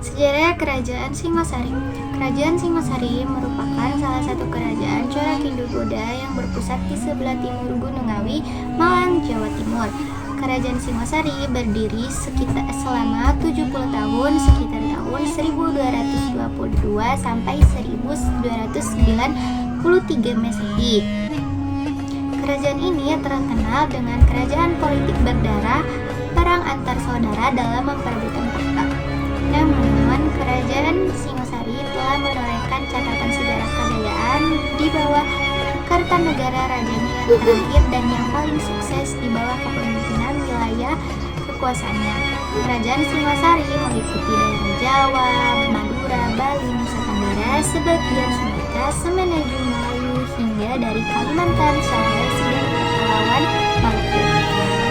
Sejarah Kerajaan Singosari. Kerajaan Singosari merupakan salah satu kerajaan corak Hindu-Buddha yang berpusat di sebelah timur Gunung Ngawi, Malang, Jawa Timur. Kerajaan Singosari berdiri selama 70 tahun, sekitar tahun 1222 sampai 1293 Masehi. Kerajaan ini terkenal dengan kerajaan politik berdarah, perang antar saudara dalam memperebutkan takhta. Namun, Kerajaan Singosari telah menorehkan catatan sejarah kejayaan di bawah Kartanegara rajanya yang terakhir dan yang paling sukses di bawah kepemimpinan wilayah kekuasaannya. Kerajaan Singosari meliputi daerah Jawa, Madura, Bali, Nusa Tenggara, sebagian Sumatera, semenanjung Melayu, hingga dari Kalimantan, Sulawesi, dan Kepulauan Maluku.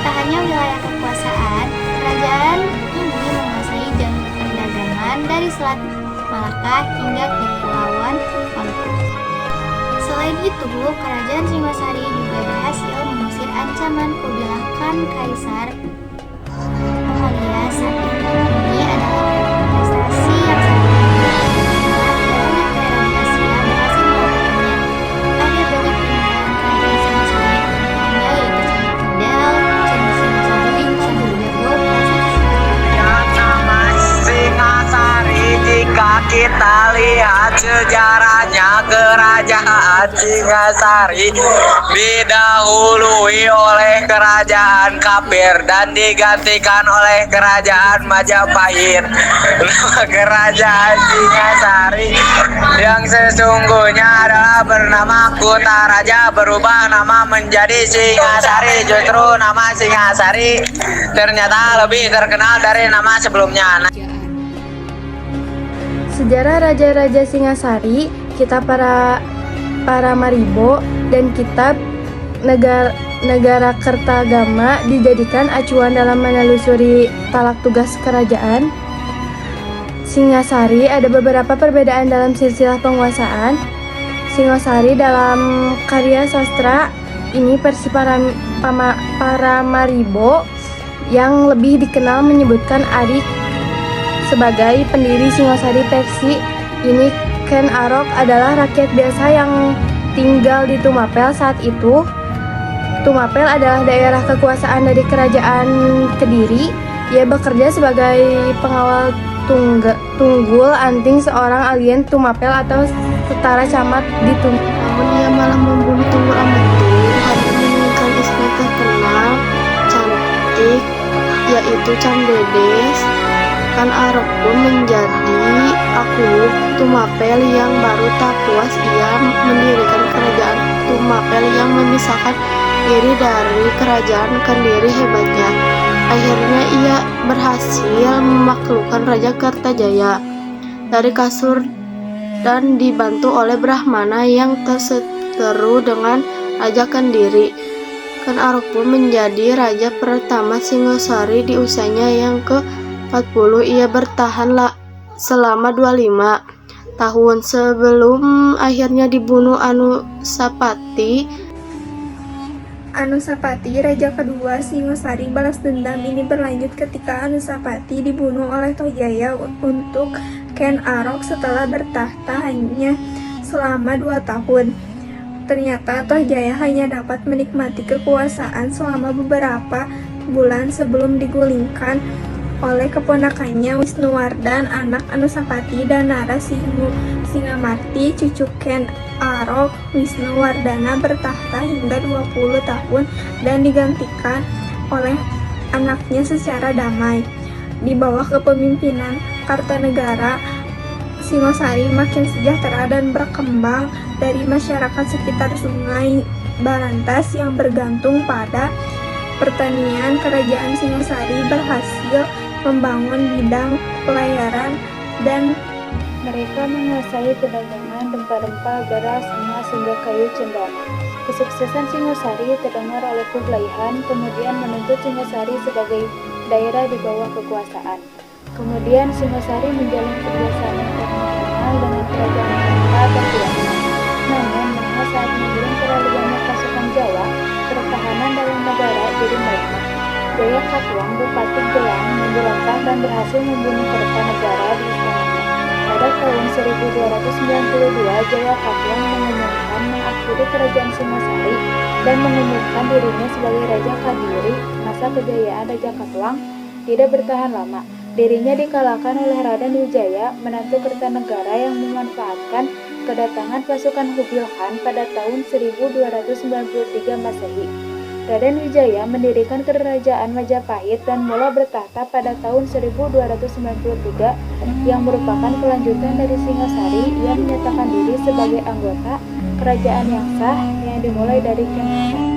Tak hanya wilayah kekuasaan, kerajaan ini menguasai jalur perdagangan dari Selat Malaka hingga Kepulauan Maluku. Selain itu, Kerajaan Singosari juga berhasil mengusir ancaman kebilakan Kaisar Mongolia saat itu. Ini adalah prestasi yang sangat penting setelah banyak daerah di Asia berhasil melakukannya. Ada banyak peninggalan Kerajaan Singosari lainnya, yaitu Candi Kendal, Candi Singosari, Candi Borobudur, Singasari. Jika kita lihat sejarahnya, kerajaan Singasari didahului oleh kerajaan kafir dan digantikan oleh kerajaan Majapahit. Nama kerajaan Singasari yang sesungguhnya adalah bernama Kutaraja berubah nama menjadi Singasari. Justru nama Singasari ternyata lebih terkenal dari nama sebelumnya. Sejarah Raja-Raja Singasari, kitab para Maribo, dan kitab Negara Kertagama dijadikan acuan dalam menelusuri talak tugas kerajaan Singasari. Ada beberapa perbedaan dalam silsilah penguasaan Singosari dalam karya sastra ini. Versi para Maribo yang lebih dikenal menyebutkan Arik sebagai pendiri Singosari. Versi ini Ken Arok adalah rakyat biasa yang tinggal di Tumapel saat itu. Tumapel adalah daerah kekuasaan dari Kerajaan Kediri. Ia bekerja sebagai pengawal Tunggul Anting, seorang alien Tumapel atau setara camat di Tumapel. Namun ia malah membunuh Tunggul Ametung karena menginginkan istri terkenal cantik, yaitu Camdedes. Kan Arok pun menjadi Akup Tumapel yang baru. Tak puas, ia mendirikan kerajaan Tumapel yang memisahkan diri dari kerajaan Kediri. Hebatnya, akhirnya ia berhasil menaklukkan Raja Kertajaya dari Kasur dan dibantu oleh Brahmana yang terseteru dengan Raja Kediri. Kan Arok pun menjadi raja pertama Singosari di usianya yang ke-40. Ia bertahan selama 25 tahun sebelum akhirnya dibunuh Anusapati, raja kedua Singosari. Balas dendam ini berlanjut ketika Anusapati dibunuh oleh Tohjaya untuk Ken Arok setelah bertahta hanya selama 2 tahun. Ternyata Tohjaya hanya dapat menikmati kekuasaan selama beberapa bulan sebelum digulingkan oleh keponakannya Wisnuwardan, anak Anusapati, dan Nara Singamarti, cucu Ken Arok. Wisnuwardana bertahta hingga 20 tahun dan digantikan oleh anaknya secara damai. Di bawah kepemimpinan Kartanegara, Singosari makin sejahtera dan berkembang dari masyarakat sekitar Sungai Barantas yang bergantung pada pertanian. Kerajaan Singosari berhasil membangun bidang pelayaran dan mereka menguasai perdagangan rempah-rempah, beras, emas, hingga kayu cendana. Kesuksesan Singosari terdengar oleh Kublai Han, kemudian menuntut Singosari sebagai daerah di bawah kekuasaan. Kemudian Singosari menjalin kerjasama internasional dengan kerajaan Malaka atau Tiongkok. Namun, karena saat mengirim terlalu banyak pasukan Jawa, pertahanan dalam negara jadi melemah. Jaya Katuang, Bupati Gelang, memberontak dan berhasil membunuh Kertanegara di istananya. Pada tahun 1292, Jaya Katuang mengumumkan mengakhiri kerajaan Singosari dan mengumumkan dirinya sebagai Raja Kadiri. Masa kejayaan Raja Katuang tidak bertahan lama. Dirinya dikalahkan oleh Raden Wijaya, menantu Kertanegara yang memanfaatkan kedatangan pasukan Hubbil Khan pada tahun 1293 Masehi. Raden Wijaya mendirikan kerajaan Majapahit dan mula bertahta pada tahun 1293 yang merupakan kelanjutan dari Singosari. Ia menyatakan diri sebagai anggota kerajaan yang sah yang dimulai dari Ken Arok.